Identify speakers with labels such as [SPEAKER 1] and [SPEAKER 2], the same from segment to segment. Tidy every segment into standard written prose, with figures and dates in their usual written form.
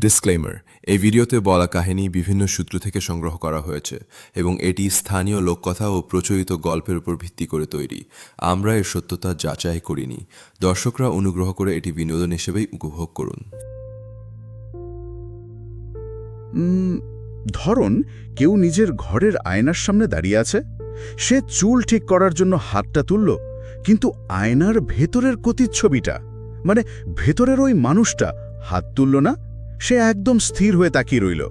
[SPEAKER 1] Disclaimer, এই ভিডিওতে বলা কাহিনী বিভিন্ন সূত্র থেকে সংগ্রহ করা হয়েছে এবং এটি স্থানীয় লোককথা ও প্রচলিত গল্পের উপর ভিত্তি করে তৈরি। আমরা এর সত্যতা যাচাই করিনি। দর্শকরা অনুগ্রহ করে এটি বিনোদন হিসেবেই উপভোগ করুন।
[SPEAKER 2] ধরুন কেউ নিজের ঘরের আয়নার সামনে দাঁড়িয়ে আছে। সে চুল ঠিক করার জন্য হাতটা তুলল, কিন্তু আয়নার ভেতরের প্রতিচ্ছবিটা, মানে ভেতরের ওই মানুষটা হাত তুলল না। সে একদম স্থির হয়ে তাকিয়ে রইল।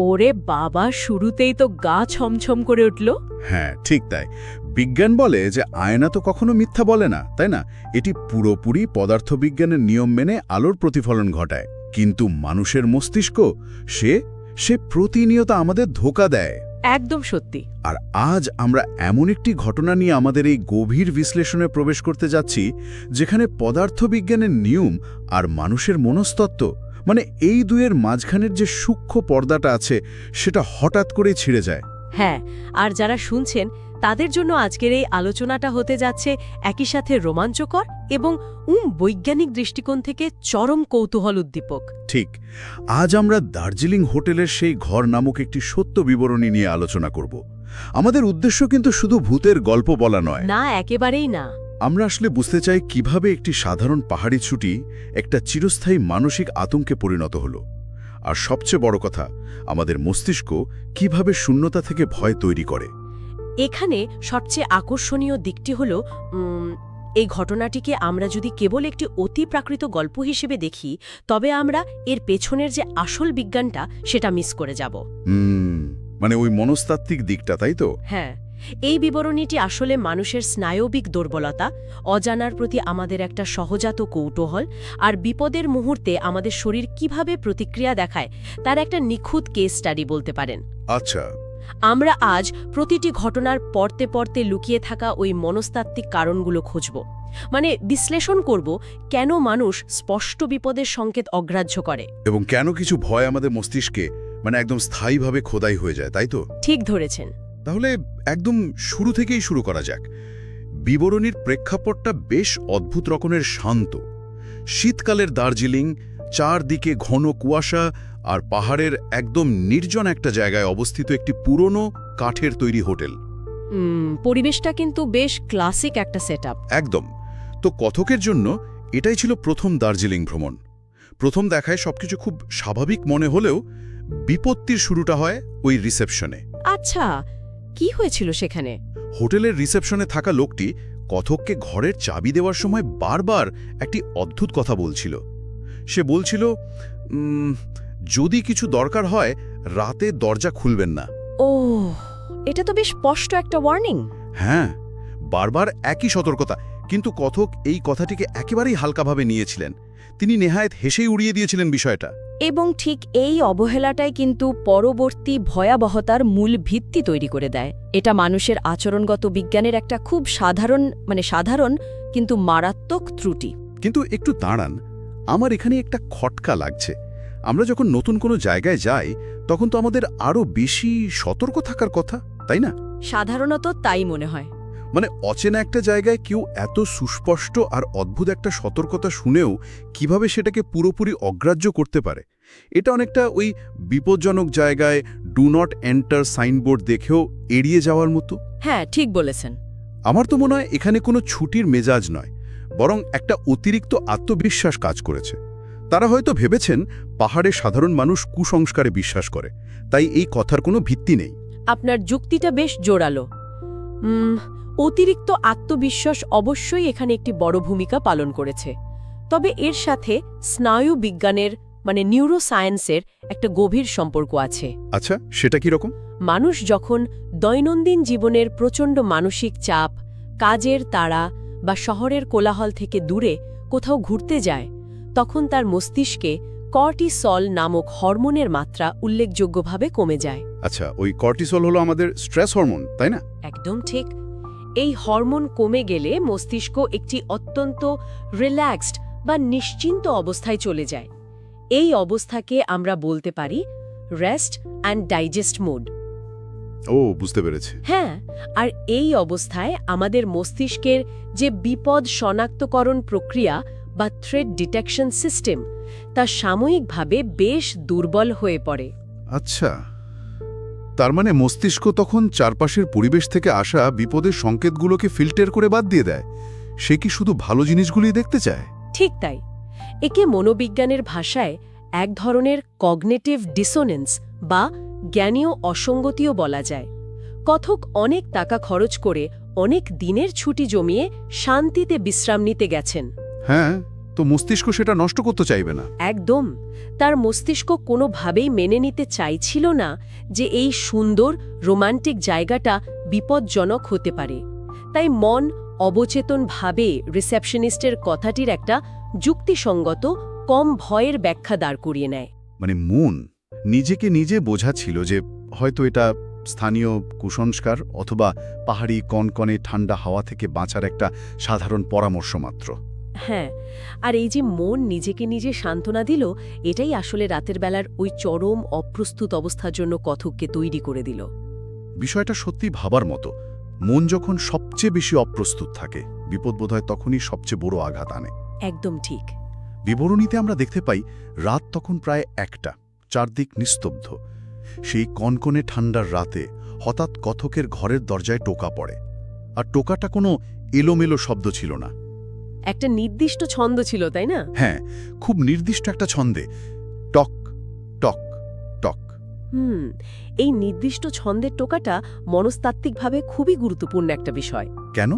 [SPEAKER 3] ওরে বাবা, শুরুতেই তো গা ছমছম করে উঠল।
[SPEAKER 2] হ্যাঁ, ঠিক তাই। বিজ্ঞান বলে যে আয়না তো কখনো মিথ্যা বলে না, তাই না? এটি পুরোপুরি পদার্থবিজ্ঞানের নিয়ম মেনে আলোর প্রতিফলন ঘটায়। কিন্তু মানুষের মস্তিষ্ক, সে প্রতিনিয়ত আমাদের ধোঁকা দেয়।
[SPEAKER 3] একদম সত্যি।
[SPEAKER 2] আর আজ আমরা এমন একটি ঘটনা নিয়ে আমাদের এই গভীর বিশ্লেষণে প্রবেশ করতে যাচ্ছি, যেখানে পদার্থবিজ্ঞানের নিয়ম আর মানুষের মনস্তত্ত্ব, মানে এই দুয়ের মাঝখানের যে সূক্ষ্ম পর্দাটা আছে, সেটা হঠাৎ করেই ছিঁড়ে যায়।
[SPEAKER 3] হ্যাঁ, আর যারা শুনছেন তাদের জন্য আজকের এই আলোচনাটা হতে যাচ্ছে একই সাথে রোমাঞ্চকর এবং বৈজ্ঞানিক দৃষ্টিকোণ থেকে চরম কৌতূহল উদ্দীপক।
[SPEAKER 2] ঠিক। আজ আমরা দার্জিলিং হোটেলের সেই ঘর নামক একটি সত্য বিবরণী নিয়ে আলোচনা করব। আমাদের উদ্দেশ্য কিন্তু শুধু ভূতের গল্প বলা নয়।
[SPEAKER 3] না, একেবারেই না।
[SPEAKER 2] আমরা আসলে বুঝতে চাই কিভাবে একটি সাধারণ পাহাড়ি ছুটি একটা চিরস্থায়ী মানসিক আতঙ্কে পরিণত হলো। আর সবচেয়ে বড় কথা, আমাদের মস্তিষ্ক কিভাবে শূন্যতা থেকে ভয় তৈরি করে।
[SPEAKER 3] এখানে সবচেয়ে আকর্ষণীয় দিকটি হল এই ঘটনাটিকে আমরা যদি কেবল একটি অতি প্রাকৃত গল্প হিসেবে দেখি, তবে আমরা এর পেছনের যে আসল বিজ্ঞানটা সেটা মিস করে যাব।
[SPEAKER 2] মানে ওই মনস্তাত্ত্বিক দিকটা, তাই তো?
[SPEAKER 3] হ্যাঁ, এই বিবরণীটি আসলে মানুষের স্নায়বিক দুর্বলতা, অজানার প্রতি আমাদের একটা সহজাত কৌতূহল আর বিপদের মুহূর্তে আমাদের শরীর কিভাবে প্রতিক্রিয়া দেখায় তার একটা নিখুঁত কেস স্টাডি বলতে পারেন।
[SPEAKER 2] আচ্ছা,
[SPEAKER 3] আমরা আজ প্রতিটি ঘটনার পরতে পরতে লুকিয়ে থাকা ওই মনস্তাত্ত্বিক কারণগুলো খুঁজব, মানে বিশ্লেষণ করব কেন মানুষ স্পষ্ট বিপদের সংকেত অগ্রাহ্য করে
[SPEAKER 2] এবং কেন কিছু ভয় আমাদের মস্তিষ্কে মানে একদম স্থায়ীভাবে খোদাই হয়ে যায়, তাই তো?
[SPEAKER 3] ঠিক ধরেছেন।
[SPEAKER 2] তাহলে একদম শুরু থেকেই শুরু করা যাক। বিবরণীর প্রেক্ষাপটটা বেশ অদ্ভুত রকমের শান্ত। শীতকালের দার্জিলিং, চারদিকে ঘন কুয়াশা আর পাহাড়ের একদম নির্জন একটা জায়গায় অবস্থিত একটি পুরনো কাঠের তৈরি হোটেল।
[SPEAKER 3] পরিবেশটা কিন্তু বেশ ক্লাসিক একটা সেটআপ।
[SPEAKER 2] একদম। তো কথকের জন্য এটাই ছিল প্রথম দার্জিলিং ভ্রমণ। প্রথম দেখায় সবকিছু খুব স্বাভাবিক মনে হলেও বিপত্তির শুরুটা হয় ওই রিসেপশনে।
[SPEAKER 3] আচ্ছা, কি হয়েছিল সেখানে?
[SPEAKER 2] হোটেলের রিসেপশনে থাকা লোকটি কথককে ঘরের চাবি দেওয়ার সময় বারবার একটি অদ্ভুত কথা বলছিল। সে বলছিল, যদি কিছু দরকার হয় রাতে দরজা খুলবেন না।
[SPEAKER 3] ও, এটা তো বেশ স্পষ্ট একটা ওয়ার্নিং।
[SPEAKER 2] হ্যাঁ, বারবার একই সতর্কতা, কিন্তু কথক এই কথাটিকে একেবারেই হালকাভাবে নিয়েছিলেন। তিনি নেহায়েত হেসেই উড়িয়ে দিয়েছিলেন বিষয়টা।
[SPEAKER 3] এবং ঠিক এই অবহেলাটাই কিন্তু পরবর্তী ভয়াবহতার মূল ভিত্তি তৈরি করে দেয়। এটা মানুষের আচরণগত বিজ্ঞানের একটা খুব সাধারণ কিন্তু মারাত্মক ত্রুটি।
[SPEAKER 2] কিন্তু একটু দাঁড়ান, আমার এখানে একটা খটকা লাগছে। আমরা যখন নতুন কোনো জায়গায় যাই, তখন তো আমাদের আরও বেশি সতর্ক থাকার কথা, তাই না?
[SPEAKER 3] সাধারণত তাই মনে হয়।
[SPEAKER 2] মানে অচেনা একটা জায়গায় কেউ এত সুস্পষ্ট আর অদ্ভুত একটা সতর্কতা শুনেও কিভাবে সেটাকে পুরোপুরি অগ্রাহ্য করতে পারে? এটা অনেকটা ওই বিপজ্জনক জায়গায় ডু নট এন্টার সাইনবোর্ড দেখেও এড়িয়ে যাওয়ার মতো।
[SPEAKER 3] হ্যাঁ, ঠিক বলেছেন।
[SPEAKER 2] আমার তো মনে হয় এখানে কোনো ছুটির মেজাজ নয়, বরং একটা অতিরিক্ত আত্মবিশ্বাস কাজ করেছে। তারা হয়তো ভেবেছেন পাহাড়ে সাধারণ মানুষ কুসংস্কারে বিশ্বাস করে, তাই এই কথার কোনো ভিত্তি নেই।
[SPEAKER 3] আপনার যুক্তিটা বেশ জোরালো। অতিরিক্ত আত্মবিশ্বাস অবশ্যই এখানে একটি বড় ভূমিকা পালন করেছে। তবে এর সাথে স্নায়ু বিজ্ঞানের নিউরোসায়েন্সের একটা গভীর সম্পর্ক আছে।
[SPEAKER 2] আচ্ছা, সেটা কি রকম?
[SPEAKER 3] মানুষ যখন দৈনন্দিন জীবনের প্রচণ্ড মানসিক চাপ, কাজের তাড়া বা শহরের কোলাহল থেকে দূরে কোথাও ঘুরতে যায়, তখন তার মস্তিষ্কে কর্টিসল নামক হরমোনের মাত্রা উল্লেখযোগ্যভাবে কমে যায়।
[SPEAKER 2] আচ্ছা, ওই কর্টিসল হলো আমাদের স্ট্রেস হরমোন, তাই না?
[SPEAKER 3] একদম ঠিক। এই হরমোন কমে গেলে মস্তিষ্ক একটি অত্যন্ত রিল্যাক্সড বা নিশ্চিন্ত অবস্থায় চলে যায়। এই অবস্থাকে আমরা বলতে পারি রেস্ট অ্যান্ড ডাইজেস্ট মোড।
[SPEAKER 2] ও, বুঝতে পেরেছি।
[SPEAKER 3] হ্যাঁ, আর এই অবস্থায় আমাদের মস্তিষ্কের যে বিপদ শনাক্তকরণ প্রক্রিয়া বা থ্রেট ডিটেকশন সিস্টেম, তা সাময়িকভাবে বেশ দুর্বল হয়ে পড়ে।
[SPEAKER 2] আচ্ছা, তার মানে মস্তিষ্ক তখন চারপাশের পরিবেশ থেকে আসা বিপদের সংকেতগুলোকে ফিল্টার করে বাদ দিয়ে দেয়। সে কি শুধু ভালো জিনিসগুলোই দেখতে চায়?
[SPEAKER 3] ঠিক তাই। একে মনোবিজ্ঞানের ভাষায় এক ধরনের কগনিটিভ ডিসোনেন্স বা জ্ঞানীয় অসঙ্গতিও বলা যায়। কথক অনেক টাকা খরচ করে অনেক দিনের ছুটি জমিয়ে শান্তিতে বিশ্রাম নিতে গেছেন।
[SPEAKER 2] হ্যাঁ, তো মস্তিষ্ক সেটা নষ্ট করতে চাইবে না।
[SPEAKER 3] একদম। তার মস্তিষ্ক কোনোভাবেই মেনে নিতে চাইছিল না যে এই সুন্দর রোমান্টিক জায়গাটা বিপজ্জনক হতে পারে। তাই মন অবচেতনভাবে রিসেপশনিস্টের কথাটির একটা যুক্তিসঙ্গত কম ভয়ের ব্যাখ্যা দাঁড় করিয়ে নেয়।
[SPEAKER 2] মানে মন নিজেকে নিজে বোঝাচ্ছিল যে হয়তো এটা স্থানীয় কুসংস্কার অথবা পাহাড়ি কনকনে ঠান্ডা হাওয়া থেকে বাঁচার একটা সাধারণ পরামর্শ মাত্র।
[SPEAKER 3] হ্যাঁ, আর এই যে মন নিজেকে নিজে সান্ত্বনা দিল, এটাই আসলে রাতের বেলার ওই চরম অপ্রস্তুত অবস্থার জন্য কথককে তৈরি করে দিল।
[SPEAKER 2] বিষয়টা সত্যি ভাবার মতো। মন যখন সবচেয়ে বেশি অপ্রস্তুত থাকে, বিপদ বোধহয় তখনই সবচেয়ে বড় আঘাত আনে।
[SPEAKER 3] একদম ঠিক।
[SPEAKER 2] বিবরণীতে আমরা দেখতে পাই রাত তখন প্রায় 1টা, চারদিক নিস্তব্ধ। সেই কনকনে ঠান্ডার রাতে হঠাৎ কথকের ঘরের দরজায় টোকা পড়ে। আর টোকাটা কোনো এলোমেলো শব্দ ছিল না।
[SPEAKER 3] একটা নির্দিষ্ট ছন্দ ছিল, তাই না?
[SPEAKER 2] হ্যাঁ, খুব নির্দিষ্ট একটা ছন্দে, টক টক টক।
[SPEAKER 3] এই নির্দিষ্ট ছন্দের টোকাটা মনস্তাত্ত্বিকভাবে খুবই গুরুত্বপূর্ণ একটা বিষয়।
[SPEAKER 2] কেন?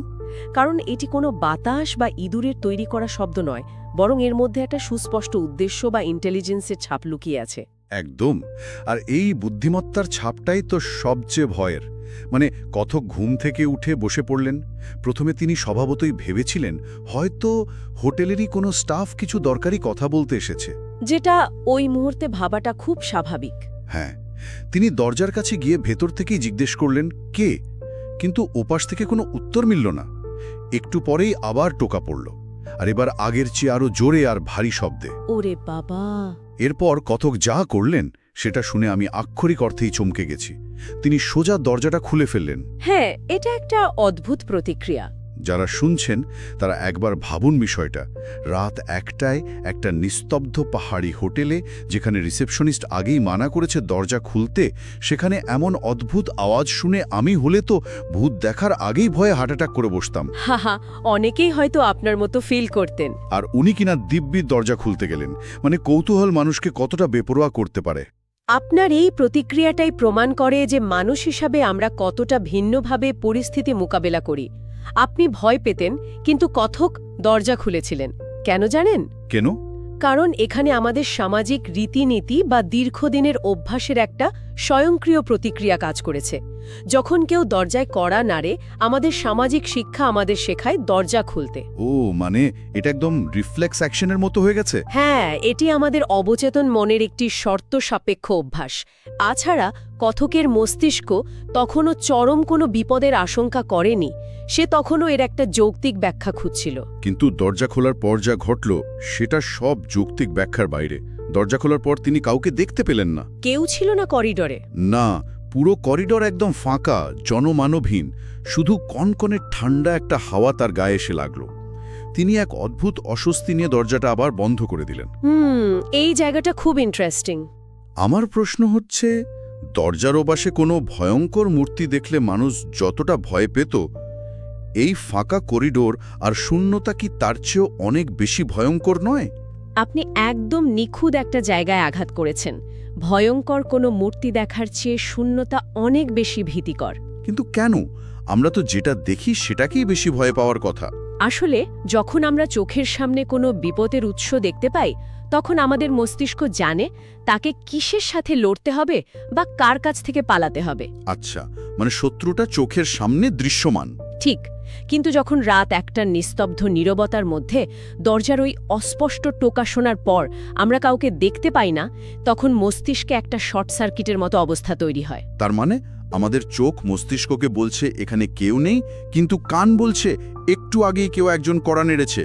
[SPEAKER 3] কারণ এটি কোনো বাতাস বা ইঁদুরের তৈরি করা শব্দ নয়, বরং এর মধ্যে একটা সুস্পষ্ট উদ্দেশ্য বা ইন্টেলিজেন্সের ছাপ লুকিয়ে আছে।
[SPEAKER 2] একদম। আর এই বুদ্ধিমত্তার ছাপটাই তো সবচেয়ে ভয়ের। মানে কথক ঘুম থেকে উঠে বসে পড়লেন। প্রথমে তিনি স্বভাবতই ভেবেছিলেন হয়তো হোটেলেরই কোনো স্টাফ কিছু দরকারি কথা বলতে এসেছে।
[SPEAKER 3] যেটা ওই মুহূর্তে ভাবাটা খুব স্বাভাবিক।
[SPEAKER 2] হ্যাঁ, তিনি দরজার কাছে গিয়ে ভেতর থেকেই জিজ্ঞেস করলেন কে, কিন্তু ওপাশ থেকে কোনো উত্তর মিলল না। একটু পরেই আবার টোকা পড়ল, আর এবার আগের চেয়ে আরও জোরে আর ভারী শব্দে।
[SPEAKER 3] ওরে বাবা!
[SPEAKER 2] এরপর কথক যা করলেন সেটা শুনে আমি আক্ষরিক অর্থেই চমকে গেছি। তিনি সোজা দরজাটা খুলে ফেললেন।
[SPEAKER 3] হ্যাঁ, এটা একটা অদ্ভুত প্রতিক্রিয়া।
[SPEAKER 2] যারা শুনছেন তারা একবার ভাবুন বিষয়টা। রাত 1টায় একটা নিস্তব্ধ পাহাড়ি হোটেলে, যেখানে রিসেপশনিস্ট আগেই মানা করেছে দরজা খুলতে, সেখানে এমন অদ্ভুত আওয়াজ শুনে আমি হলে তো ভূত দেখার আগেই ভয়ে হার্ট অ্যাটাক করে বসতাম।
[SPEAKER 3] হাহা, অনেকেই হয়তো আপনার মতো ফিল করতেন।
[SPEAKER 2] আর উনি কিনা দিব্যি দরজা খুলতে গেলেন। মানে কৌতূহল মানুষকে কতটা বেপরোয়া করতে পারে।
[SPEAKER 3] আপনার এই প্রতিক্রিয়াটাই প্রমাণ করে যে মানুষ হিসাবে আমরা কতটা ভিন্নভাবে পরিস্থিতি মোকাবেলা করি। আপনি ভয় পেতেন, কিন্তু কথক দরজা খুলেছিলেন। কেন জানেন?
[SPEAKER 2] কেন?
[SPEAKER 3] কারণ এখানে আমাদের সামাজিক রীতিনীতি বা দীর্ঘদিনের অভ্যাসের একটা স্বয়ংক্রিয় প্রতিক্রিয়া কাজ করেছে। যখন কেউ দরজায় কড়া নাড়ে, আমাদের সামাজিক শিক্ষা আমাদের শেখায় দরজা খুলতে।
[SPEAKER 2] ও, মানে এটা একদম রিফ্লেক্স অ্যাকশনের মতো হয়ে গেছে।
[SPEAKER 3] হ্যাঁ, এটি আমাদের অবচেতন মনের একটি শর্ত সাপেক্ষ অভ্যাস। তাছাড়া কথকের মস্তিষ্ক তখনও চরম কোনো বিপদের আশঙ্কা করেনি। সে তখনও এর একটা যৌক্তিক ব্যাখ্যা খুঁজছিল।
[SPEAKER 2] কিন্তু দরজা খোলার পর যা ঘটল সেটা সব যৌক্তিক ব্যাখ্যার বাইরে। দরজা খোলার পর তিনি কাউকে দেখতে পেলেন না।
[SPEAKER 3] কেউ ছিল না করিডরে।
[SPEAKER 2] না, পুরো করিডর একদম ফাঁকা, জনমানবহীন। শুধু কনকনে ঠান্ডা একটা হাওয়া তার গায়ে এসে লাগল। তিনি এক অদ্ভুত অস্বস্তি নিয়ে দরজাটা আবার বন্ধ করে দিলেন।
[SPEAKER 3] এই জায়গাটা খুব ইন্টারেস্টিং।
[SPEAKER 2] আমার প্রশ্ন হচ্ছে, দরজার ওপাশে কোনো ভয়ঙ্কর মূর্তি দেখলে মানুষ যতটা ভয় পেত, এই ফাঁকা করিডোর আর শূন্যতা কি তার চেয়েও অনেক বেশি ভয়ঙ্কর নয়?
[SPEAKER 3] আপনি একদম নিখুঁত একটা জায়গায় আঘাত করেছেন। ভয়ঙ্কর কোনো মূর্তি দেখার চেয়ে শূন্যতা অনেক বেশি ভীতিকর।
[SPEAKER 2] কিন্তু কেন? আমরা তো যেটা দেখি সেটাকেই বেশি ভয় পাওয়ার কথা।
[SPEAKER 3] আসলে যখন আমরা চোখের সামনে কোনো বিপদের উৎস দেখতে পাই, তখন আমাদের মস্তিষ্ক জানে তাকে কিসের সাথে লড়তে হবে বা কার কাছ থেকে পালাতে হবে।
[SPEAKER 2] আচ্ছা, মানে শত্রুটা চোখের সামনে দৃশ্যমান।
[SPEAKER 3] ঠিক। কিন্তু যখন রাত একটা নিস্তব্ধ নীরবতার মধ্যে দরজার ওই অস্পষ্ট টোকা শোনার পর আমরা কাউকে দেখতে পাই না, তখন মস্তিষ্কে একটা শর্ট সার্কিটের মতো অবস্থা তৈরি হয়।
[SPEAKER 2] তার মানে আমাদের চোখ মস্তিষ্ককে বলছে এখানে কেউ নেই, কিন্তু কান বলছে একটু আগেই কেউ একজন কড়া নেড়েছে।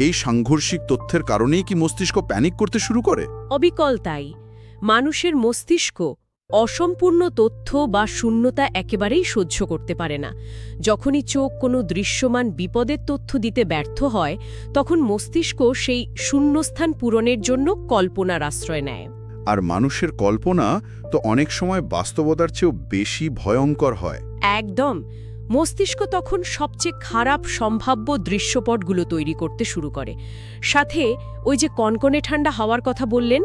[SPEAKER 2] এই সাংঘর্ষিক তথ্যের কারণেই কি মস্তিষ্ক প্যানিক করতে শুরু করে?
[SPEAKER 3] অবিকল তাই। মানুষের মস্তিষ্ক অসম্পূর্ণ তথ্য বা শূন্যতা একেবারেই সহ্য করতে পারে না। যখনই চোখ কোনো দৃশ্যমান বিপদের তথ্য দিতে ব্যর্থ হয়, তখন মস্তিষ্ক সেই শূন্যস্থান পূরণের জন্য কল্পনার আশ্রয় নেয়।
[SPEAKER 2] আর মানুষের কল্পনা তো অনেক সময় বাস্তবতার চেয়েও বেশি ভয়ঙ্কর হয়।
[SPEAKER 3] একদম। মস্তিষ্ক তখন সবচেয়ে খারাপ সম্ভাব্য দৃশ্যপটগুলো তৈরি করতে শুরু করে। সাথে ওই যে কনকনে ঠান্ডা হাওয়ার কথা বললেন,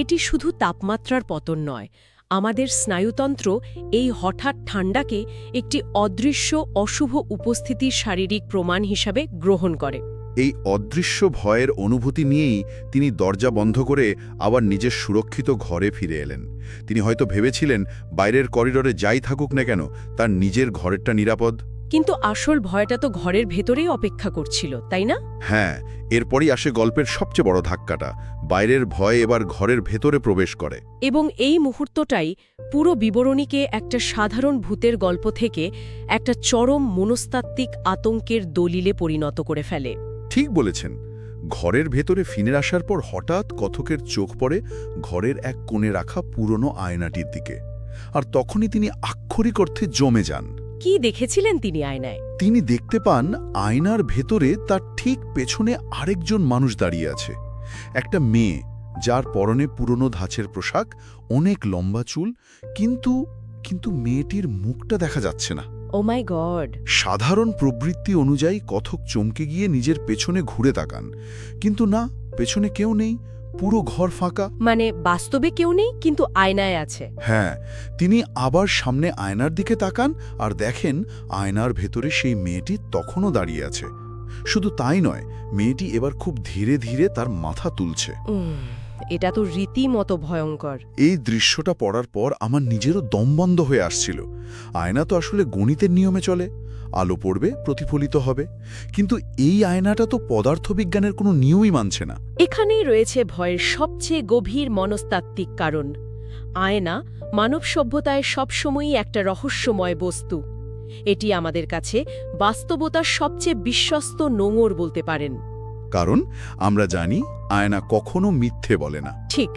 [SPEAKER 3] এটি শুধু তাপমাত্রার পতন নয়, আমাদের স্নায়ুতন্ত্র এই হঠাৎ ঠান্ডাকে একটি অদৃশ্য অশুভ উপস্থিতির শারীরিক প্রমাণ হিসাবে গ্রহণ করে।
[SPEAKER 2] এই অদৃশ্য ভয়ের অনুভূতি নিয়েই তিনি দরজা বন্ধ করে আবার নিজের সুরক্ষিত ঘরে ফিরে এলেন। তিনি হয়তো ভেবেছিলেন বাইরের করিডোরে যাই থাকুক না কেন, তার নিজের ঘরেরটা নিরাপদ।
[SPEAKER 3] কিন্তু আসল ভয়টা তো ঘরের ভেতরেই অপেক্ষা করছিল, তাই না?
[SPEAKER 2] হ্যাঁ, এরপরই আসে গল্পের সবচেয়ে বড় ধাক্কাটা। বাইরের ভয় এবার ঘরের ভেতরে প্রবেশ করে।
[SPEAKER 3] এবং এই মুহূর্তটাই পুরো বিবরণীকে একটা সাধারণ ভূতের গল্প থেকে একটা চরম মনস্তাত্ত্বিক আতঙ্কের দলিলে পরিণত করে ফেলে।
[SPEAKER 2] ঠিক বলেছেন। ঘরের ভেতরে ফিরে আসার পর হঠাৎ কথকের চোখ পড়ে ঘরের এক কোণে রাখা পুরনো আয়নাটির দিকে। আর তখনই তিনি আক্ষরিক অর্থে জমে যান।
[SPEAKER 3] কি দেখেছিলেন তিনি আয়নায়?
[SPEAKER 2] তিনি দেখতে পান আয়নার ভেতরে তার ঠিক পেছনে আরেকজন মানুষ দাঁড়িয়ে আছে। একটা মেয়ে, যার পরনে পুরনো ধাঁচের পোশাক, অনেক লম্বা চুল, কিন্তু মেয়েটির মুখটা দেখা যাচ্ছে না।
[SPEAKER 3] ও মাই গড!
[SPEAKER 2] সাধারণ প্রবৃত্তি অনুযায়ী কথক চমকে গিয়ে নিজের পেছনে ঘুরে তাকান, কিন্তু না, পেছনে কেউ নেই, পুরো ঘর ফাঁকা।
[SPEAKER 3] মানে বাস্তবে কেউ নেই, কিন্তু আয়নায় আছে।
[SPEAKER 2] হ্যাঁ, তিনি আবার সামনে আয়নার দিকে তাকান আর দেখেন আয়নার ভেতরে সেই মেয়েটি তখনও দাঁড়িয়ে আছে। শুধু তাই নয়, মেয়েটি এবার খুব ধীরে ধীরে তার মাথা তুলছে।
[SPEAKER 3] এটা তো রীতিমতো ভয়ঙ্কর।
[SPEAKER 2] এই দৃশ্যটা পড়ার পর আমার নিজেরও দম বন্ধ হয়ে আসছিল। আয়না তো আসলে গণিতের নিয়মে চলে, আলো পড়বে, প্রতিফলিত হবে, কিন্তু এই আয়নাটা তো পদার্থবিজ্ঞানের কোনো নিয়মই মানছে না।
[SPEAKER 3] এখানেই রয়েছে ভয়ের সবচেয়ে গভীর মনস্তাত্ত্বিক কারণ। আয়না মানব সভ্যতায় সবসময়ই একটা রহস্যময় বস্তু। এটি আমাদের কাছে বাস্তবতার সবচেয়ে বিশ্বস্ত নোঙর বলতে পারেন।
[SPEAKER 2] কারণ আমরা জানি আয়না কখনো মিথ্যে বলে না।
[SPEAKER 3] ঠিক,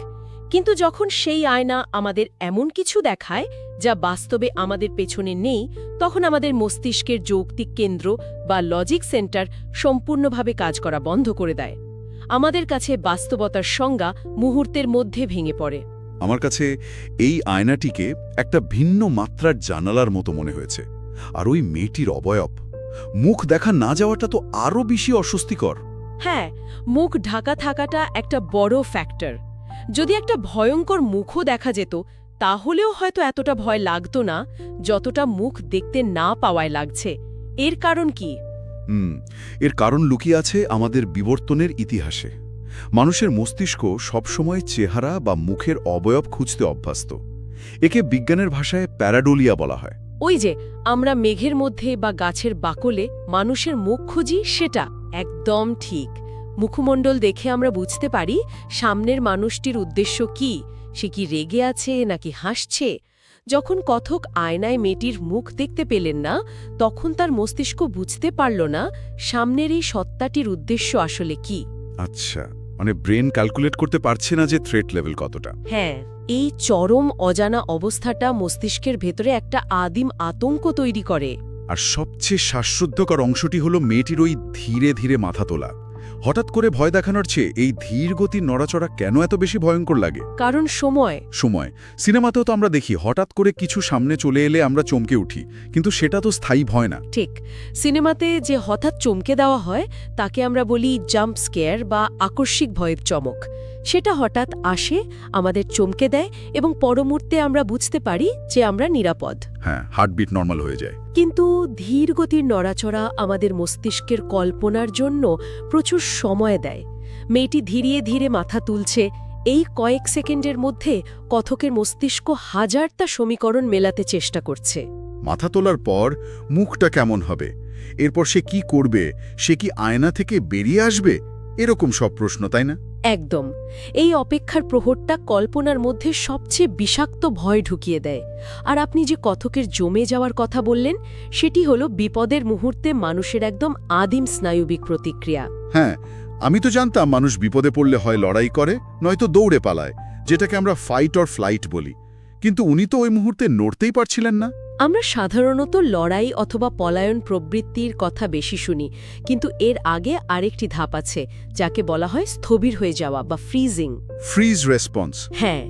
[SPEAKER 3] কিন্তু যখন সেই আয়না আমাদের এমন কিছু দেখায় যা বাস্তবে আমাদের পেছনে নেই, তখন আমাদের মস্তিষ্কের যৌক্তিক কেন্দ্র বা লজিক সেন্টার সম্পূর্ণভাবে কাজ করা বন্ধ করে দেয়। আমাদের কাছে বাস্তবতার সংজ্ঞা মুহূর্তের মধ্যে ভেঙে পড়ে।
[SPEAKER 2] আমার কাছে এই আয়নাটিকে একটা ভিন্ন মাত্রার জানালার মতো মনে হয়েছে। আর ওই মেয়েটির অবয়ব, মুখ দেখা না যাওয়াটা তো আরও বেশি অস্বস্তিকর।
[SPEAKER 3] হ্যাঁ, মুখ ঢাকা থাকাটা একটা বড় ফ্যাক্টর। যদি একটা ভয়ঙ্কর মুখও দেখা যেত, তাহলেও হয়তো এতটা ভয় লাগতো না যতটা মুখ দেখতে না পাওয়ায় লাগছে। এর কারণ কি?
[SPEAKER 2] এর কারণ লুকিয়ে আছে আমাদের বিবর্তনের ইতিহাসে। মানুষের মস্তিষ্ক সবসময় চেহারা বা মুখের অবয়ব খুঁজতে অভ্যস্ত। একে বিজ্ঞানের ভাষায় প্যারাডোলিয়া বলা হয়।
[SPEAKER 3] ওই যে আমরা মেঘের মধ্যে বা গাছের বাকলে মানুষের মুখ খুঁজি, সেটা একদম ঠিক। মুখমণ্ডল দেখে আমরা বুঝতে পারি সামনের মানুষটির উদ্দেশ্য কি, সে কি রেগে আছে নাকি হাসছে। যখন কথক আয়নায় মেয়েটির মুখ দেখতে পেলেন না, তখন তার মস্তিষ্ক বুঝতে পারল না সামনের এই সত্তাটির উদ্দেশ্য আসলে কি।
[SPEAKER 2] আচ্ছা, মানে ব্রেন ক্যালকুলেট করতে পারছে না যে থ্রেট লেভেল কতটা।
[SPEAKER 3] হ্যাঁ, এই চরম অজানা অবস্থাটা মস্তিষ্কের ভেতরে একটা আদিম আতঙ্ক তৈরি করে।
[SPEAKER 2] আর সবচেয়ে শ্বাসরুদ্ধকর অংশটি হলো মেয়েটির ওই ধীরে ধীরে মাথা তোলা। হঠাৎ করে ভয় দেখানোর চেয়ে এই ধীর গতির নড়াচড়া কেন এত বেশি ভয়ঙ্কর লাগে?
[SPEAKER 3] কারণ সময়।
[SPEAKER 2] সিনেমাতেও তো আমরা দেখি হঠাৎ করে কিছু সামনে চলে এলে আমরা চমকে উঠি, কিন্তু সেটা তো স্থায়ী ভয় না।
[SPEAKER 3] ঠিক, সিনেমাতে যে হঠাৎ চমকে দেওয়া হয় তাকে আমরা বলি জাম্প স্কেয়ার বা আকস্মিক ভয়ের চমক। সেটা হঠাৎ আসে, আমাদের চমকে দেয় এবং পরমুহূর্তে আমরা বুঝতে পারি যে আমরা নিরাপদ।
[SPEAKER 2] হ্যাঁ, হার্টবিট নর্মাল হয়ে যায়।
[SPEAKER 3] কিন্তু ধীর গতির নড়াচড়া আমাদের মস্তিষ্কের কল্পনার জন্য প্রচুর সময় দেয়। মেয়েটি ধীরে ধীরে মাথা তুলছে, এই কয়েক সেকেন্ডের মধ্যে কথকের মস্তিষ্ক হাজারটা সমীকরণ মেলাতে চেষ্টা করছে।
[SPEAKER 2] মাথা তোলার পর মুখটা কেমন হবে, এরপর সে কি করবে, সে কি আয়না থেকে বেরিয়ে আসবে, এরকম সব প্রশ্ন, তাই না?
[SPEAKER 3] একদম। এই অপেক্ষার প্রহরটা কল্পনার মধ্যে সবচেয়ে বিষাক্ত ভয় ঢুকিয়ে দেয়। আর আপনি যে কথকের জমে যাওয়ার কথা বললেন, সেটি হলো বিপদের মুহূর্তে মানুষের একদম আদিম স্নায়ুবিক প্রতিক্রিয়া।
[SPEAKER 2] হ্যাঁ, আমি তো জানতাম মানুষ বিপদে পড়লে হয় লড়াই করে, নয়তো দৌড়ে পালায়, যেটাকে আমরা ফাইট অর ফ্লাইট বলি। কিন্তু উনি তো ওই মুহূর্তে নড়তেই পারছিলেন না।
[SPEAKER 3] আমরা সাধারণত লড়াই অথবা পলায়ন প্রবৃত্তির কথা বেশি শুনি, কিন্তু এর আগে আরেকটি ধাপ আছে যাকে বলা হয় স্থবির হয়ে যাওয়া বা ফ্রিজিং।
[SPEAKER 2] Fridge response.
[SPEAKER 3] হ্যাঁ,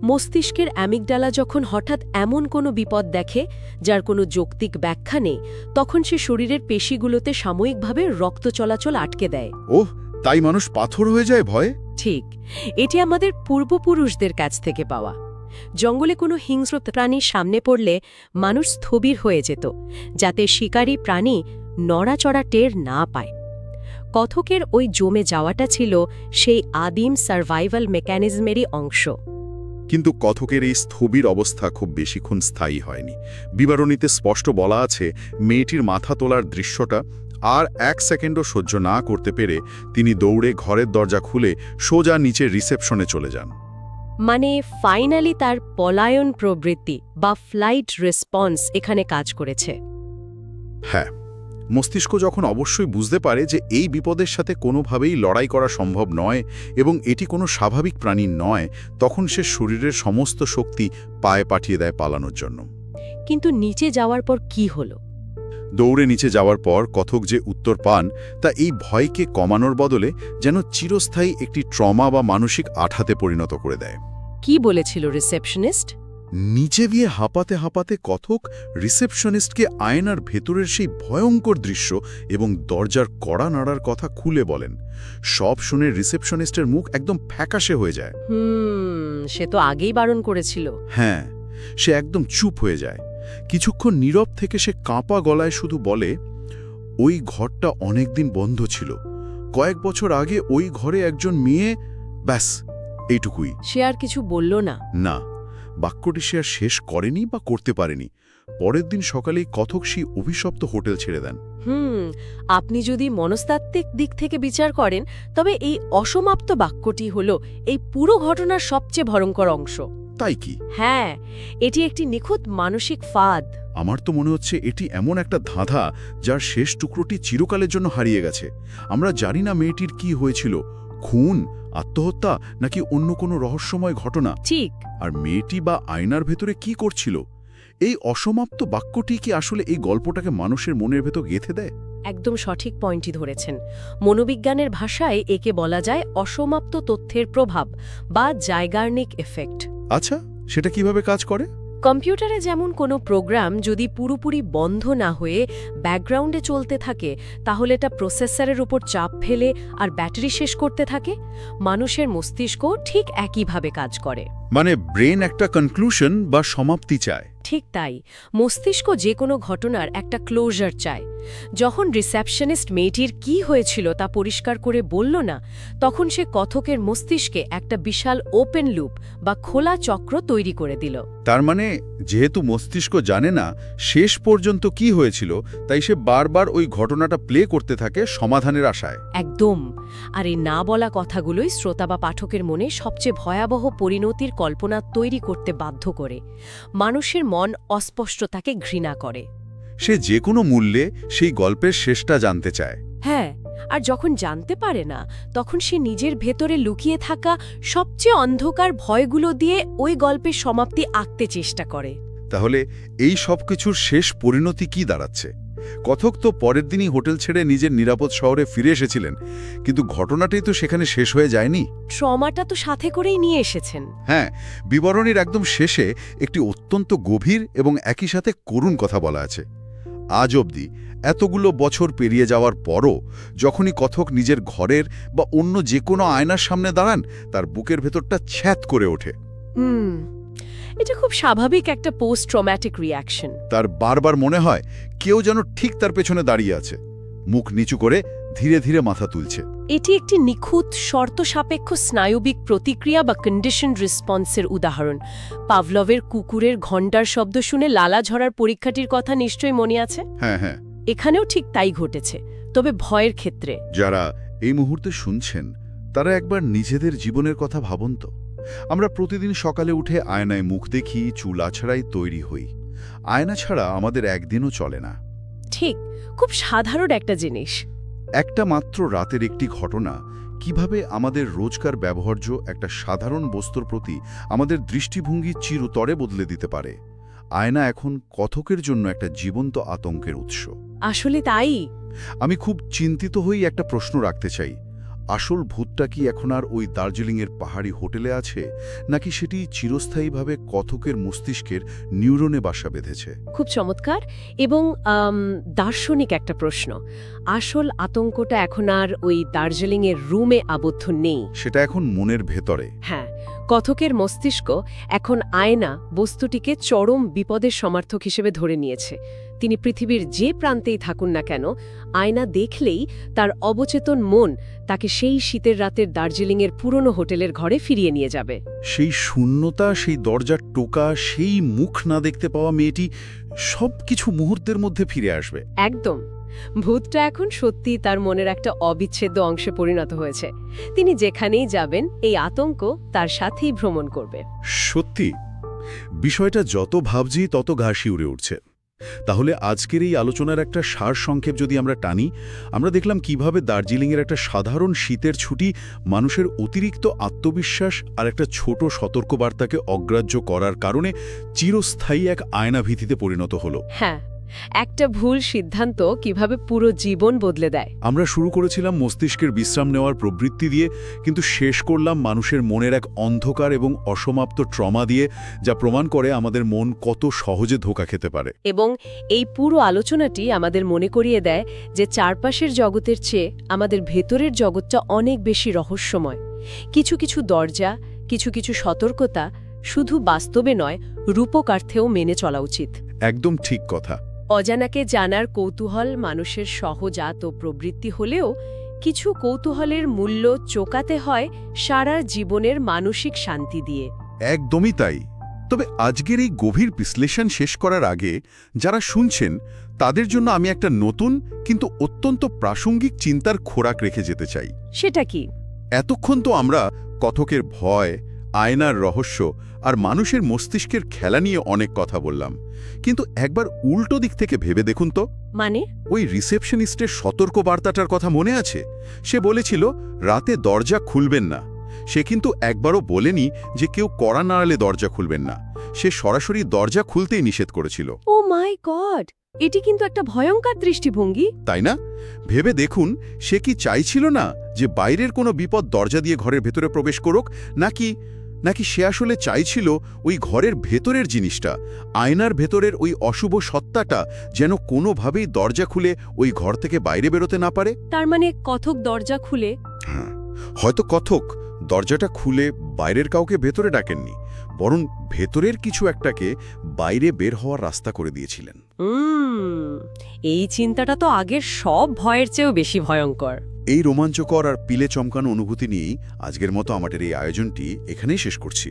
[SPEAKER 3] মস্তিষ্কের অ্যামিগডালা যখন হঠাৎ এমন কোনো বিপদ দেখে যার কোনো যৌক্তিক ব্যাখ্যা নেই, তখন সে শরীরের পেশিগুলোতে সাময়িকভাবে রক্ত চলাচল আটকে দেয়।
[SPEAKER 2] ওহ, তাই মানুষ পাথর হয়ে যায় ভয়ে?
[SPEAKER 3] ঠিক, এটি আমাদের পূর্বপুরুষদের কাছ থেকে পাওয়া। জঙ্গলে কোনো হিংস্র প্রাণীর সামনে পড়লে মানুষ স্থবির হয়ে যেত, যাতে শিকারী প্রাণী নড়াচড়া টের না পায়। কথকের ওই জমে যাওয়াটা ছিল সেই আদিম সার্ভাইভাল মেকানিজমেরই অংশ।
[SPEAKER 2] কিন্তু কথকের এই স্থবির অবস্থা খুব বেশিক্ষণ স্থায়ী হয়নি। বিবরণীতে স্পষ্ট বলা আছে, মেয়েটির মাথা তোলার দৃশ্যটা আর 1 সেকেন্ডও সহ্য না করতে পেরে তিনি দৌড়ে ঘরের দরজা খুলে সোজা নিচে রিসেপশনে চলে যান।
[SPEAKER 3] মানে ফাইনালি তার পলায়ন প্রবৃত্তি বা ফ্লাইট রেসপন্স এখানে কাজ করেছে।
[SPEAKER 2] হ্যাঁ, মস্তিষ্ক যখন অবশ্যই বুঝতে পারে যে এই বিপদের সাথে কোনোভাবেই লড়াই করা সম্ভব নয় এবং এটি কোনো স্বাভাবিক প্রাণী নয়, তখন সে শরীরের সমস্ত শক্তি পায়ে পাঠিয়ে দেয় পালানোর জন্য।
[SPEAKER 3] কিন্তু নিচে যাওয়ার পর কি হলো?
[SPEAKER 2] দৌড়ে নিচে যাওয়ার পর কথক যে উত্তর পান তা এই ভয়কে কমানোর বদলে যেন চিরস্থায়ী একটি ট্রমা বা মানসিক আঘাতে পরিণত করে দেয়।
[SPEAKER 3] কি বলেছিল রিসেপশনিস্ট?
[SPEAKER 2] নিচে গিয়ে হাঁপাতে হাঁপাতে কথক রিসেপশনিস্টকে আয়নার ভেতরের সেই ভয়ঙ্কর দৃশ্য এবং দরজার কড়া নাড়ার কথা খুলে বলেন। সব শুনে রিসেপশনিস্টের মুখ একদম ফ্যাকাশে হয়ে যায়।
[SPEAKER 3] সে তো আগেই বারণ করেছিল।
[SPEAKER 2] হ্যাঁ, সে একদম চুপ হয়ে যায়। কিছুক্ষণ নীরব থেকে সে কাঁপা গলায় শুধু বলে, ওই ঘরটা অনেকদিন বন্ধ ছিল। কয়েক বছর আগে ওই ঘরে একজন মেয়ে, ব্যাস এইটুকুই।
[SPEAKER 3] সে আর কিছু বলল না?
[SPEAKER 2] না, বাক্যটি সে আর শেষ করেনি বা করতে পারেনি। পরের দিন সকালেই কথক সেই অভিশপ্ত হোটেল ছেড়ে দেন।
[SPEAKER 3] আপনি যদি মনস্তাত্ত্বিক দিক থেকে বিচার করেন, তবে এই অসমাপ্ত বাক্যটি হল এই পুরো ঘটনার সবচেয়ে ভয়ঙ্কর অংশ।
[SPEAKER 2] তাই কি?
[SPEAKER 3] হ্যাঁ, এটি একটি নিখুঁত মানসিক ফাঁদ।
[SPEAKER 2] আমার তো মনে হচ্ছে এটি এমন একটা ধাঁধা যার শেষ টুকরোটি চিরকালের জন্য হারিয়ে গেছে। আমরা জানি না মেয়েটির কি হয়েছিল, খুন, আত্মহত্যা নাকি অন্য কোনো রহস্যময় ঘটনা।
[SPEAKER 3] ঠিক।
[SPEAKER 2] আর মেয়েটি বা আয়নার ভেতরে কি করছিল? এই অসমাপ্ত বাক্যটি কি আসলে এই গল্পটাকে মানুষের মনের ভেতর গেঁথে দেয়?
[SPEAKER 3] একদম সঠিক পয়েন্টই ধরেছেন। মনোবিজ্ঞানের ভাষায় একে বলা যায় অসমাপ্ত তথ্যের প্রভাব বা জাইগার্নিক এফেক্ট।
[SPEAKER 2] আচ্ছা, সেটা কিভাবে কাজ করে?
[SPEAKER 3] কম্পিউটারে যেমন কোনো প্রোগ্রাম যদি পুরোপুরি বন্ধ না হয়ে ব্যাকগ্রাউন্ডে চলতে থাকে, তাহলে এটা প্রসেসরের উপর চাপ ফেলে আর ব্যাটারি শেষ করতে থাকে, মানুষের মস্তিষ্ক ঠিক একইভাবে কাজ করে।
[SPEAKER 2] মানে ব্রেন একটা কনক্লুশন বা সমাপ্তি চায়।
[SPEAKER 3] ঠিক তাই, মস্তিষ্ক যে কোনো ঘটনার একটা ক্লোজার চায়। যখন রিসেপশনিস্ট মেয়েটির কি হয়েছিল তা পরিষ্কার করে বলল না, তখন সে কথকের মস্তিষ্কে একটা বিশাল ওপেন লুপ বা খোলা চক্র তৈরি করে দিল।
[SPEAKER 2] তার মানে যেহেতু মস্তিষ্ক জানে না শেষ পর্যন্ত কি হয়েছিল, তাই সে বারবার ওই ঘটনাটা প্লে করতে থাকে সমাধানের আশায়।
[SPEAKER 3] একদম। আর এই না বলা কথাগুলোই শ্রোতা বা পাঠকের মনে সবচেয়ে ভয়াবহ পরিণতির কল্পনা তৈরি করতে বাধ্য করে। মানুষের মন অস্পষ্টতাকে ঘৃণা করে।
[SPEAKER 2] সে যে কোনো মূল্যে সেই গল্পের শেষটা জানতে চায়।
[SPEAKER 3] হ্যাঁ, আর যখন জানতে পারে না, তখন সে নিজের ভেতরে লুকিয়ে থাকা সবচেয়ে অন্ধকার ভয়গুলো দিয়ে ওই গল্পের সমাপ্তি আঁকতে চেষ্টা করে।
[SPEAKER 2] তাহলে এই সব কিছুর শেষ পরিণতি কি দাঁড়াচ্ছে? কথক তো পরের দিনই হোটেল ছেড়ে নিজের নিরাপদ শহরে ফিরে এসেছিলেন, কিন্তু ঘটনাটাই তো সেখানে শেষ হয়ে যায়নি।
[SPEAKER 3] ট্রমাটা তো সাথে করেই নিয়ে এসেছেন।
[SPEAKER 2] হ্যাঁ, বিবরণীর একদম শেষে একটি অত্যন্ত গভীর এবং একই সাথে করুণ কথা বলা আছে। আজ অবধি এতগুলো বছর পেরিয়ে যাওয়ার পরও যখনই কথক নিজের ঘরের বা অন্য যে কোনো আয়নার সামনে দাঁড়ান, তার বুকের ভেতরটা ছ্যাঁত করে ওঠে।
[SPEAKER 3] এটা খুব স্বাভাবিক একটা পোস্ট ট্রমাটিক রিয়াকশন।
[SPEAKER 2] তার বারবার মনে হয় কেউ যেন ঠিক তার পেছনে দাঁড়িয়ে আছে, মুখ নিচু করে ধীরে ধীরে মাথা তুলছে।
[SPEAKER 3] এটি একটি নিখুঁত শর্ত সাপেক্ষ স্নায়বিক প্রতিক্রিয়া বা কন্ডিশন রেসপন্সের উদাহরণ। পাভলভের কুকুরের ঘণ্টার শব্দ শুনে লালা ঝরার পরীক্ষাটির কথা নিশ্চয়ই মনে আছে।
[SPEAKER 2] হ্যাঁ হ্যাঁ,
[SPEAKER 3] এখানেও ঠিক তাই ঘটেছে, তবে ভয়ের ক্ষেত্রে।
[SPEAKER 2] যারা এই মুহূর্তে শুনছেন তারা একবার নিজেদের জীবনের কথা ভাবুন তো। আমরা প্রতিদিন সকালে উঠে আয়নায় মুখ দেখি, চুল আছড়াই তৈরি হই। আয়না ছাড়া আমাদের একদিনও চলে না।
[SPEAKER 3] ঠিক, খুব সাধারণ একটা জিনিস।
[SPEAKER 2] একটা মাত্র রাতের একটি ঘটনা কিভাবে আমাদের রোজকার ব্যবহার্য একটা সাধারণ বস্তুর প্রতি আমাদের দৃষ্টিভঙ্গি চিরতরে বদলে দিতে পারে। আয়না এখন কথকের জন্য একটা জীবন্ত আতঙ্কের উৎস।
[SPEAKER 3] আসলে তাই।
[SPEAKER 2] আমি খুব চিন্তিত হই একটা প্রশ্ন রাখতে চাই। আসল ভূতটা কি এখন আর ওই দার্জিলিংয়ের পাহাড়ি হোটেলে আছে, নাকি সেটি চিরস্থায়ীভাবে কথকের মস্তিষ্কের নিউরনে বাসা বেঁধেছে?
[SPEAKER 3] খুব চমৎকার এবং দার্শনিক একটা প্রশ্ন। আসল আতঙ্কটা এখন আর ওই দার্জিলিংয়ের রুমে আবদ্ধ নেই।
[SPEAKER 2] সেটা এখন মনের ভেতরে।
[SPEAKER 3] হ্যাঁ, কথকের মস্তিষ্ক এখন আয়না বস্তুটিকে চরম বিপদের সমার্থক হিসেবে ধরে নিয়েছে। তিনি পৃথিবীর যে প্রান্তেই থাকুন না কেন, আয়না দেখলেই তার অবচেতন মন তাকে সেই শীতের রাতের দার্জিলিংয়ের পুরনো হোটেলের ঘরে ফিরিয়ে নিয়ে যাবে।
[SPEAKER 2] সেই শূন্যতা, সেই দরজার টোকা, সেই মুখ না দেখতে পাওয়া মেয়েটি, সব কিছু মুহূর্তের মধ্যে ফিরে আসবে।
[SPEAKER 3] একদম। ভূতটা এখন সত্যি তার মনের একটা অবিচ্ছেদ্য অংশে পরিণত হয়েছে। তিনি যেখানেই যাবেন এই আতঙ্ক তার সাথেই ভ্রমণ করবে।
[SPEAKER 2] সত্যি, বিষয়টা যত ভাবছি তত ঘা শিউরে উঠছে। তাহলে আজকের এই আলোচনার একটা সারসংক্ষেপ যদি আমরা টানি, আমরা দেখলাম কিভাবে দার্জিলিংয়ের একটা সাধারণ শীতের ছুটি মানুষের অতিরিক্ত আত্মবিশ্বাস আর একটা ছোট সতর্কবার্তাকে অগ্রাহ্য করার কারণে চিরস্থায়ী এক আয়নাভীতিতে পরিণত হলো।
[SPEAKER 3] হ্যাঁ, একটা ভুল সিদ্ধান্ত কিভাবে পুরো জীবন বদলে দেয়।
[SPEAKER 2] আমরা শুরু করেছিলাম মস্তিষ্কের বিশ্রাম নেওয়ার প্রবৃত্তি দিয়ে, কিন্তু শেষ করলাম মানুষের মনের এক অন্ধকার এবং অসমাপ্ত ট্রমা দিয়ে, যা প্রমাণ করে আমাদের মন কত সহজে ধোঁকা খেতে পারে।
[SPEAKER 3] এবং এই পুরো আলোচনাটি আমাদের মনে করিয়ে দেয় যে চারপাশের জগতের চেয়ে আমাদের ভেতরের জগৎটা অনেক বেশি রহস্যময়। কিছু কিছু দরজা, কিছু কিছু সতর্কতা শুধু বাস্তবে নয়, রূপকার্থেও মেনে চলা উচিত।
[SPEAKER 2] একদম ঠিক কথা।
[SPEAKER 3] অজানাকে জানার কৌতূহল মানুষের সহজাত প্রবৃত্তি হলেও কিছু কৌতূহলের মূল্য চোকাতে হয় সারা জীবনের মানসিক শান্তি দিয়ে।
[SPEAKER 2] একদমই তাই। তবে আজকের এই গভীর বিশ্লেষণ শেষ করার আগে যারা শুনছেন তাদের জন্য আমি একটা নতুন কিন্তু অত্যন্ত প্রাসঙ্গিক চিন্তার খোরাক রেখে যেতে চাই।
[SPEAKER 3] সেটা কি?
[SPEAKER 2] এতক্ষণ তো আমরা কথকের ভয়, আয়নার রহস্য আর মানুষের মস্তিষ্কের খেলা নিয়ে অনেক কথা বললাম, কিন্তু একবার উল্টো দিক থেকে ভেবে দেখুন তো।
[SPEAKER 3] মানে?
[SPEAKER 2] ওই রিসেপশনিস্টের সতর্কবার্তাটার কথা মনে আছে? সে বলেছিল রাতে দরজা খুলবেন না। সে কিন্তু একবারও বলেনি যে কেউ কড়া নাড়ালে দরজা খুলবেন না। সে সরাসরি দরজা খুলতেই নিষেধ করেছিল।
[SPEAKER 3] ও মাই গড, এটি কিন্তু একটা ভয়ঙ্কর দৃষ্টিভঙ্গি,
[SPEAKER 2] তাই না? ভেবে দেখুন, সে কি চাইছিল না যে বাইরের কোনো বিপদ দরজা দিয়ে ঘরের ভেতরে প্রবেশ করুক, নাকি সে আসলে চাইছিল ওই ঘরের ভেতরের জিনিসটা, আয়নার ভেতরের ওই অশুভ সত্তাটা যেন কোনোভাবেই দরজা খুলে ওই ঘর থেকে বাইরে বেরোতে না পারে?
[SPEAKER 3] তার মানে কথক দরজা খুলে?
[SPEAKER 2] হ্যাঁ, হয়তো কথক দরজাটা খুলে বাইরের কাউকে ভেতরে ডাকেননি, বরং ভেতরের কিছু একটাকে বাইরে বের হওয়ার রাস্তা করে দিয়েছিলেন।
[SPEAKER 3] এই চিন্তাটা তো আগের সব ভয়ের চেয়েও বেশি ভয়ঙ্কর।
[SPEAKER 2] এই রোমাঞ্চকর আর পিলে চমকানো অনুভূতি নিয়েই আজকের মতো আমাদের এই আয়োজনটি এখানেই শেষ করছি।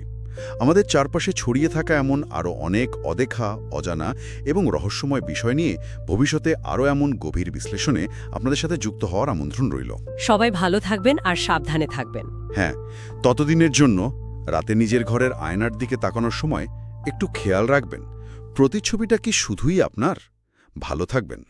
[SPEAKER 2] আমাদের চারপাশে ছড়িয়ে থাকা এমন আরও অনেক অদেখা, অজানা এবং রহস্যময় বিষয় নিয়ে ভবিষ্যতে আরও এমন গভীর বিশ্লেষণে আপনাদের সাথে যুক্ত হওয়ার আমন্ত্রণ রইল।
[SPEAKER 3] সবাই ভালো থাকবেন আর সাবধানে থাকবেন।
[SPEAKER 2] হ্যাঁ, ততদিনের জন্য রাতে নিজের ঘরের আয়নার দিকে তাকানোর সময় একটু খেয়াল রাখবেন, প্রতিচ্ছবিটা কি শুধুই আপনার? ভালো থাকবেন।